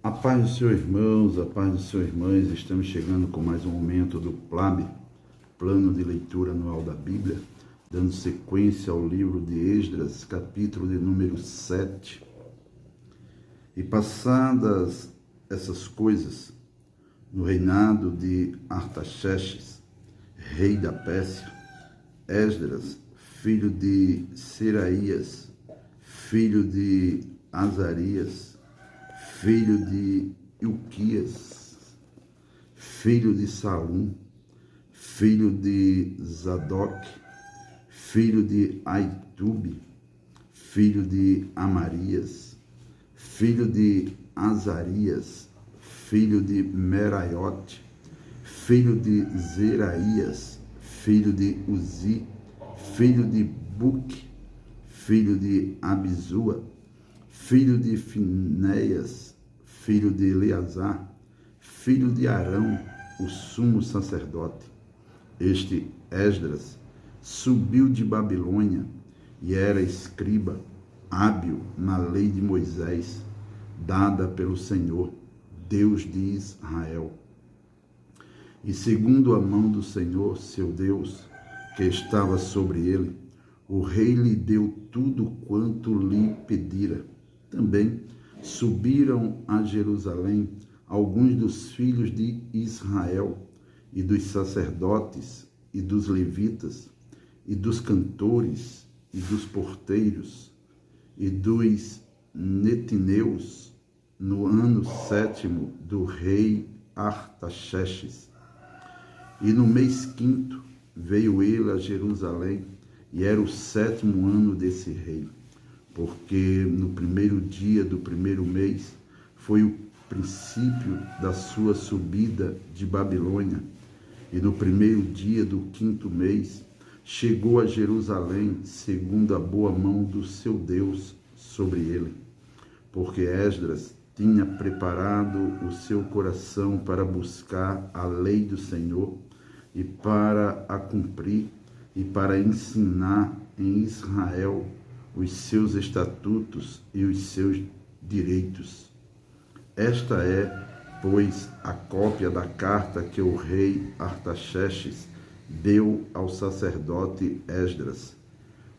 A paz dos seus irmãos, a paz dos seus irmãs, estamos chegando com mais um momento do PLAB, Plano de Leitura Anual da Bíblia, dando sequência ao livro de Esdras, capítulo de número 7. E passadas essas coisas, no reinado de Artaxerxes, rei da Pérsia, Esdras, filho de Seraías, filho de Azarias, filho de Ilquias, filho de Salum, filho de Zadok, filho de Aitube, filho de Amarias, filho de Azarias, filho de Meraiote, filho de Zeraías, filho de Uzi, filho de Buque, filho de Abizua, filho de Finéias, filho de Eleazar, filho de Arão, o sumo sacerdote. Este Esdras subiu de Babilônia e era escriba, hábil na lei de Moisés, dada pelo Senhor, Deus de Israel. E segundo a mão do Senhor, seu Deus, que estava sobre ele, o rei lhe deu tudo quanto lhe pedira. Também subiram a Jerusalém alguns dos filhos de Israel, e dos sacerdotes, e dos levitas, e dos cantores, e dos porteiros, e dos netineus, no ano 7º do rei Artaxerxes. E no mês 5º veio ele a Jerusalém, e era o 7º ano desse rei, porque no primeiro dia do primeiro mês foi o princípio da sua subida de Babilônia, e no primeiro dia do 5º mês chegou a Jerusalém, segundo a boa mão do seu Deus sobre ele, porque Esdras tinha preparado o seu coração para buscar a lei do Senhor e para a cumprir e para ensinar em Israel os seus estatutos e os seus direitos. Esta é, pois, a cópia da carta que o rei Artaxerxes deu ao sacerdote Esdras,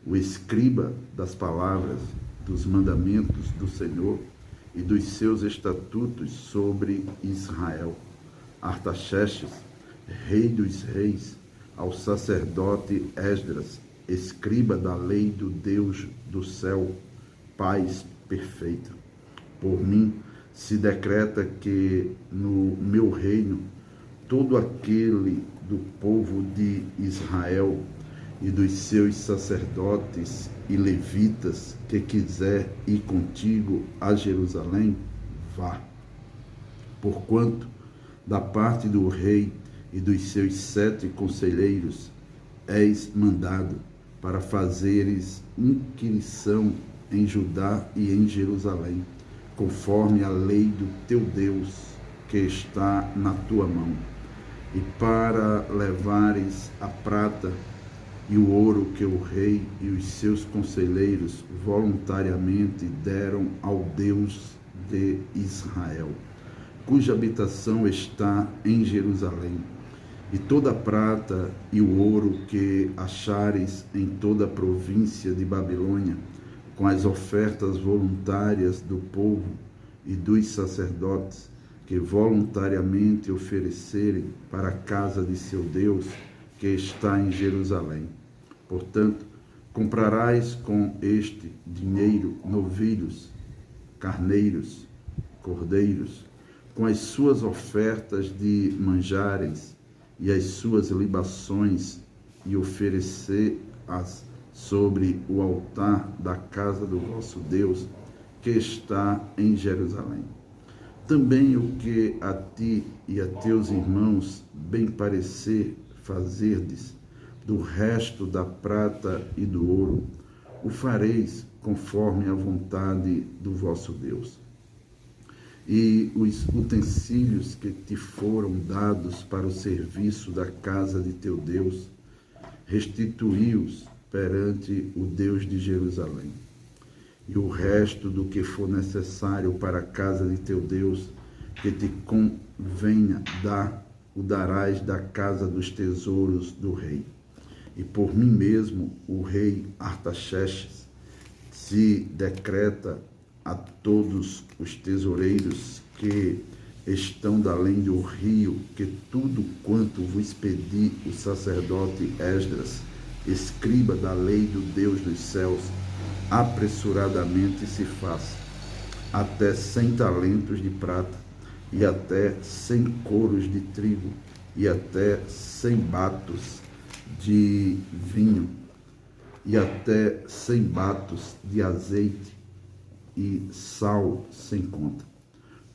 o escriba das palavras, dos mandamentos do Senhor e dos seus estatutos sobre Israel. Artaxerxes, rei dos reis, ao sacerdote Esdras, escriba da lei do Deus do céu, paz perfeita. Por mim se decreta que no meu reino todo aquele do povo de Israel e dos seus sacerdotes e levitas que quiser ir contigo a Jerusalém, vá. Porquanto, da parte do rei e dos seus 7 conselheiros, és mandado para fazeres inquirição em Judá e em Jerusalém, conforme a lei do teu Deus, que está na tua mão, e para levares a prata e o ouro que o rei e os seus conselheiros voluntariamente deram ao Deus de Israel, cuja habitação está em Jerusalém, e toda a prata e o ouro que achares em toda a província de Babilônia, com as ofertas voluntárias do povo e dos sacerdotes, que voluntariamente oferecerem para a casa de seu Deus, que está em Jerusalém. Portanto, comprarás com este dinheiro novilhos, carneiros, cordeiros, com as suas ofertas de manjares e as suas libações, e oferecer-as sobre o altar da casa do vosso Deus, que está em Jerusalém. Também o que a ti e a teus irmãos bem parecer fazerdes do resto da prata e do ouro, o fareis conforme a vontade do vosso Deus. E os utensílios que te foram dados para o serviço da casa de teu Deus, restituí-os perante o Deus de Jerusalém. e o resto do que for necessário para a casa de teu Deus, que te convenha dar, o darás da casa dos tesouros do rei. E por mim mesmo, o rei Artaxerxes, se decreta a todos os tesoureiros que estão da além do rio, que tudo quanto vos pedi o sacerdote Esdras, escriba da lei do Deus dos céus, apressuradamente se faça, até 100 talentos de prata, e até 100 coros de trigo, e até 100 batos de vinho, e até 100 batos de azeite, e sal sem conta.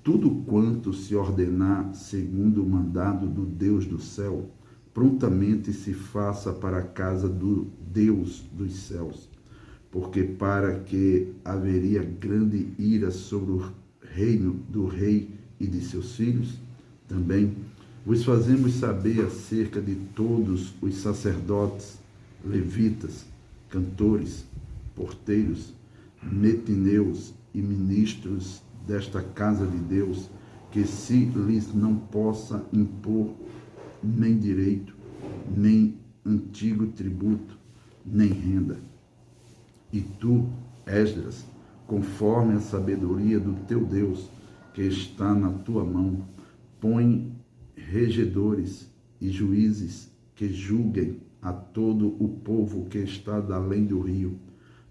Tudo quanto se ordenar segundo o mandado do Deus do céu, prontamente se faça para a casa do Deus dos céus, porque para que haveria grande ira sobre o reino do rei e de seus filhos, também vos fazemos saber acerca de todos os sacerdotes, levitas, cantores, porteiros, netineus e ministros desta casa de Deus, que se lhes não possa impor nem direito, nem antigo tributo, nem renda. E tu, Esdras, conforme a sabedoria do teu Deus, que está na tua mão, põe regedores e juízes que julguem a todo o povo que está da além do rio,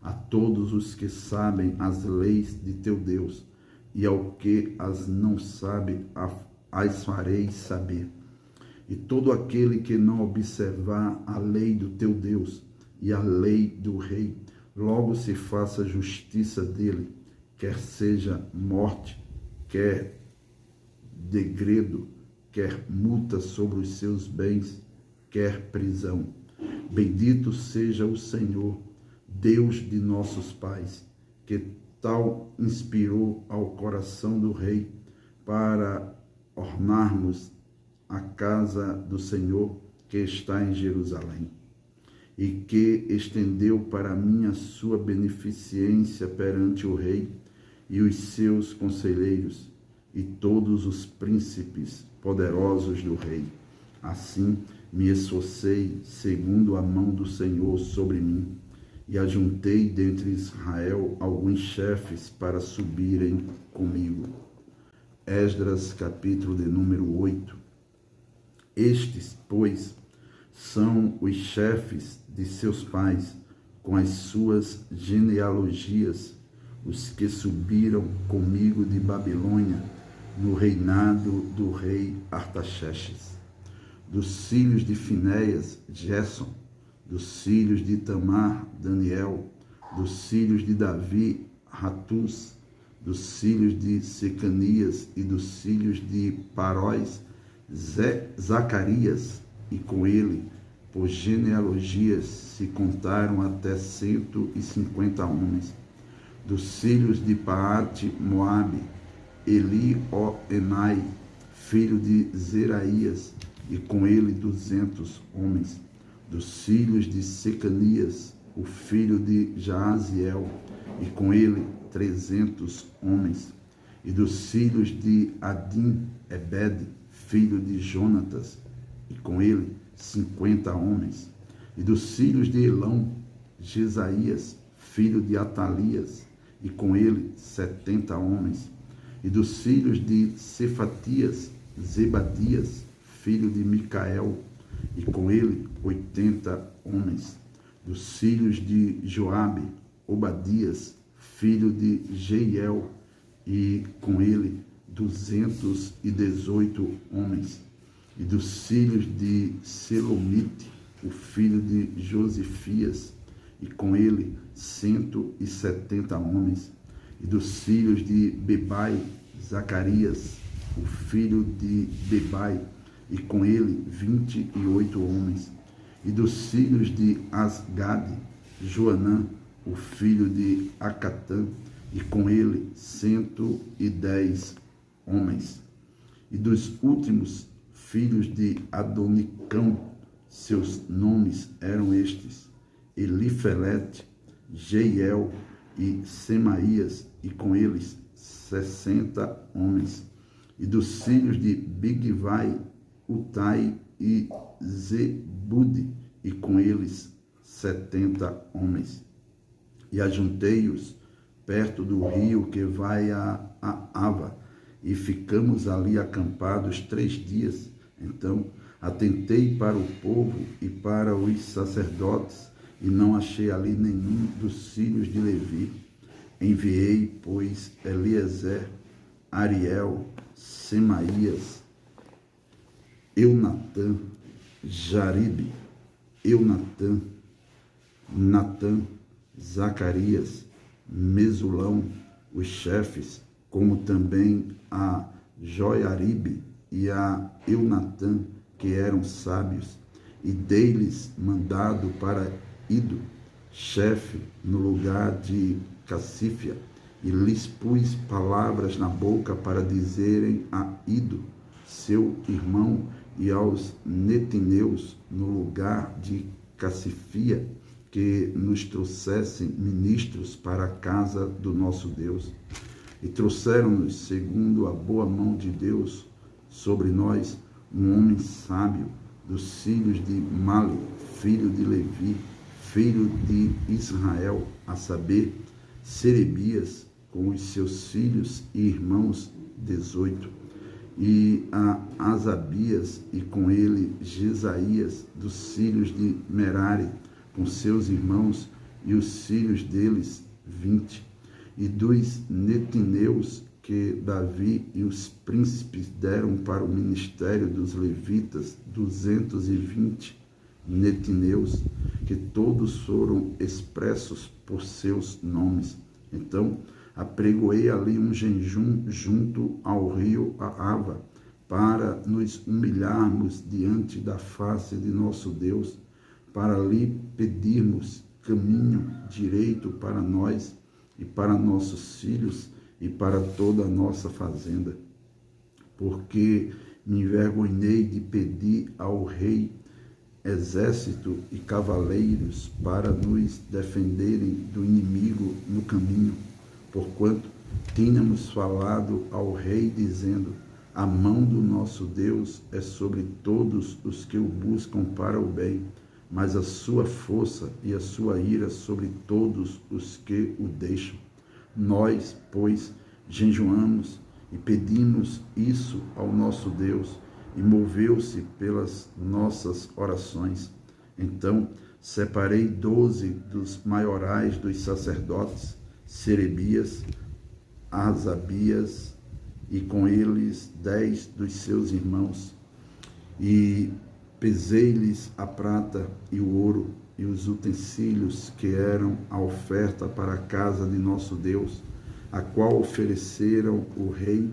a todos os que sabem as leis de teu Deus, e ao que as não sabe, as fareis saber. E todo aquele que não observar a lei do teu Deus e a lei do rei, logo se faça justiça dele, quer seja morte, quer degredo, quer multa sobre os seus bens, quer prisão. Bendito seja o Senhor, Deus de nossos pais, que tal inspirou ao coração do rei para ornarmos a casa do Senhor que está em Jerusalém, e que estendeu para mim a sua beneficência perante o rei e os seus conselheiros e todos os príncipes poderosos do rei. Assim me esforcei segundo a mão do Senhor sobre mim, e ajuntei dentre Israel alguns chefes para subirem comigo. Esdras, capítulo de número 8. Estes, pois, são os chefes de seus pais, com as suas genealogias, os que subiram comigo de Babilônia, no reinado do rei Artaxerxes. Dos filhos de Finéias, Gerson; dos filhos de Itamar, Daniel; dos filhos de Davi, Ratus; dos filhos de Secanias e dos filhos de Paróis, Zacarias, e com ele, por genealogias, se contaram até 150 homens. Dos filhos de Paate, Moabe, Elioenai, filho de Zeraías, e com ele 200 homens. Dos filhos de Secanias, o filho de Jaaziel, e com ele 300 homens. E dos filhos de Adim, Ebed, filho de Jonatas, e com ele 50 homens. E dos filhos de Elão, Jesaías, filho de Atalias, e com ele 70 homens. E dos filhos de Cefatias, Zebadias, filho de Micael, e com ele 80 homens. Dos filhos de Joabe, Obadias, filho de Jeiel, e com ele 218 homens. E dos filhos de Selomite, o filho de Josifias, e com ele 170 homens. E dos filhos de Bebai, Zacarias, o filho de Bebai, e com ele 28 homens. E dos filhos de Asgade, Joanã, o filho de Acatã, e com ele 110 homens. E dos últimos filhos de Adonicão, seus nomes eram estes: Elifelete, Jeiel e Semaías, e com eles 60 homens. E dos filhos de Bigvai, Utai e Zebude, e com eles 70 homens. E ajuntei-os perto do rio que vai a Ava, e ficamos ali acampados 3 dias. Então atentei para o povo e para os sacerdotes, e não achei ali nenhum dos filhos de Levi. Enviei, pois, Eliezer, Ariel, Semaías, Eunatã, Jaribe, Natã, Zacarias, Mesulão, os chefes, como também a Joiaribe e a Eunatã, que eram sábios, e dei-lhes mandado para Ido, chefe, no lugar de Cassífia, e lhes pus palavras na boca para dizerem a Ido, seu irmão, e aos netineus, no lugar de Cassifia, que nos trouxessem ministros para a casa do nosso Deus. E trouxeram-nos, segundo a boa mão de Deus, sobre nós, um homem sábio, dos filhos de Mali, filho de Levi, filho de Israel, a saber, Serebias, com os seus filhos e irmãos, 18, e a Asabias, e com ele Jesaías, dos filhos de Merari, com seus irmãos e os filhos deles, 20, e dos netineus que Davi e os príncipes deram para o ministério dos levitas, 220 netineus, que todos foram expressos por seus nomes. Então apregoei ali um jejum junto ao rio Ava, para nos humilharmos diante da face de nosso Deus, para lhe pedirmos caminho direito para nós e para nossos filhos e para toda a nossa fazenda, porque me envergonhei de pedir ao rei exército e cavaleiros para nos defenderem do inimigo no caminho, porquanto tínhamos falado ao rei, dizendo: a mão do nosso Deus é sobre todos os que o buscam para o bem, mas a sua força e a sua ira sobre todos os que o deixam. Nós, pois, jejuamos e pedimos isso ao nosso Deus, e moveu-se pelas nossas orações. Então separei 12 dos maiorais dos sacerdotes, Serebias, Asabias, e com eles 10 dos seus irmãos, e pesei-lhes a prata e o ouro e os utensílios que eram a oferta para a casa de nosso Deus, a qual ofereceram o rei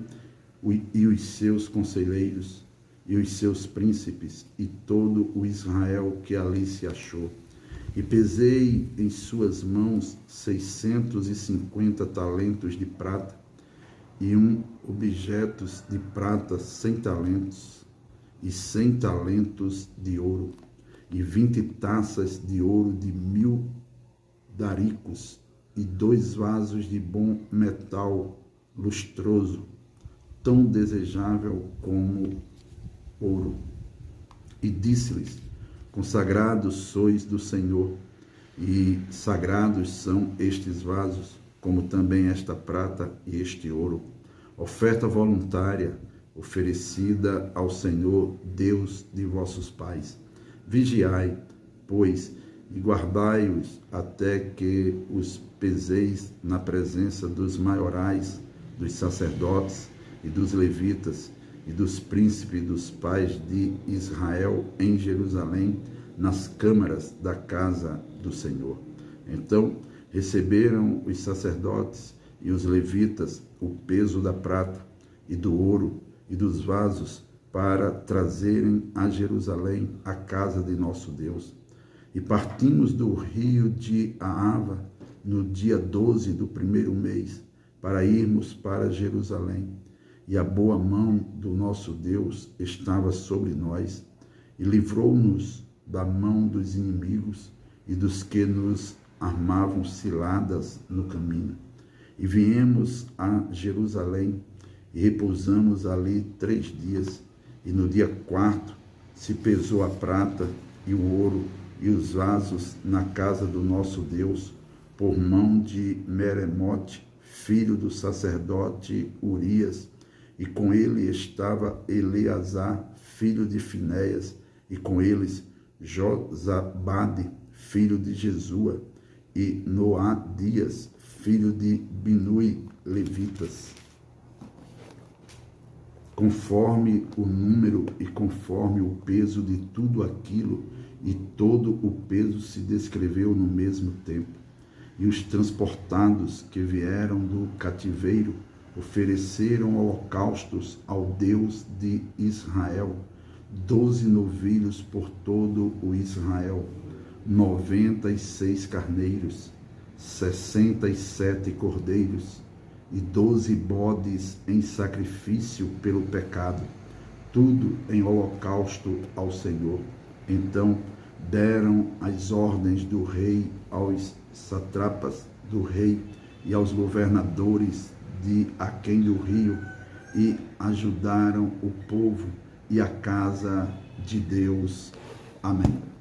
e os seus conselheiros e os seus príncipes e todo o Israel que ali se achou. E pesei em suas mãos 650 talentos de prata e objetos de prata 100 talentos e 100 talentos de ouro e 20 taças de ouro de 1000 daricos e 2 vasos de bom metal lustroso, tão desejável como ouro. E disse-lhes: consagrados sois do Senhor, e sagrados são estes vasos, como também esta prata e este ouro, oferta voluntária, oferecida ao Senhor, Deus de vossos pais. Vigiai, pois, e guardai-os até que os peseis na presença dos maiorais, dos sacerdotes e dos levitas, e dos príncipes dos pais de Israel em Jerusalém, nas câmaras da casa do Senhor. Então receberam os sacerdotes e os levitas o peso da prata e do ouro e dos vasos para trazerem a Jerusalém a casa de nosso Deus. E partimos do rio de Ahava no dia 12 do 1º mês, para irmos para Jerusalém. E a boa mão do nosso Deus estava sobre nós, e livrou-nos da mão dos inimigos e dos que nos armavam ciladas no caminho. E viemos a Jerusalém e repousamos ali 3 dias. E no dia 4 se pesou a prata e o ouro e os vasos na casa do nosso Deus, por mão de Meremote, filho do sacerdote Urias, e com ele estava Eleazar, filho de Finéias, e com eles Josabade, filho de Jesua, e Noadias, filho de Binui, levitas. Conforme o número e conforme o peso de tudo aquilo, e todo o peso se descreveu no mesmo tempo. E os transportados que vieram do cativeiro ofereceram holocaustos ao Deus de Israel, 12 novilhos por todo o Israel, 96 carneiros, 67 cordeiros e 12 bodes em sacrifício pelo pecado, tudo em holocausto ao Senhor. Então deram as ordens do rei aos satrapas do rei e aos governadores de aquém do rio, e ajudaram o povo e a casa de Deus. Amém.